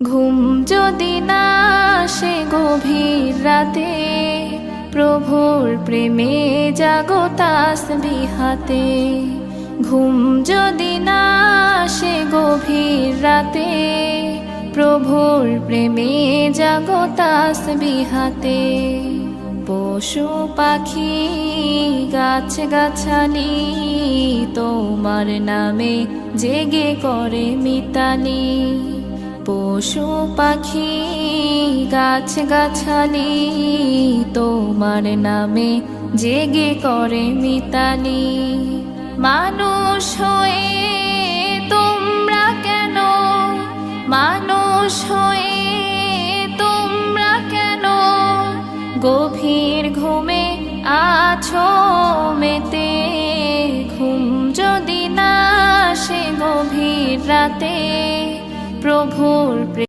ঘুম যদি না আসে গভীর রাতে, প্রভুর প্রেমে জাগো তাসবিহাতে। ঘুম যদি না আসে গভীর রাতে, প্রভুর প্রেমে জাগো তাসবিহাতে। পশু পাখি গাছ গাছালি তোমার নামে জেগে করে মিতালি। পশু পাখি গাছ গাছালি তোমার নামে জেগে করে মিতালি। মানুষ হয়ে তোমরা কেন, মানুষ হয়ে তোমরা কেন গভীর ঘুমে আছো মেতে। ঘুম যদি না আসে গভীর রাতে, প্রভুর প্রেমে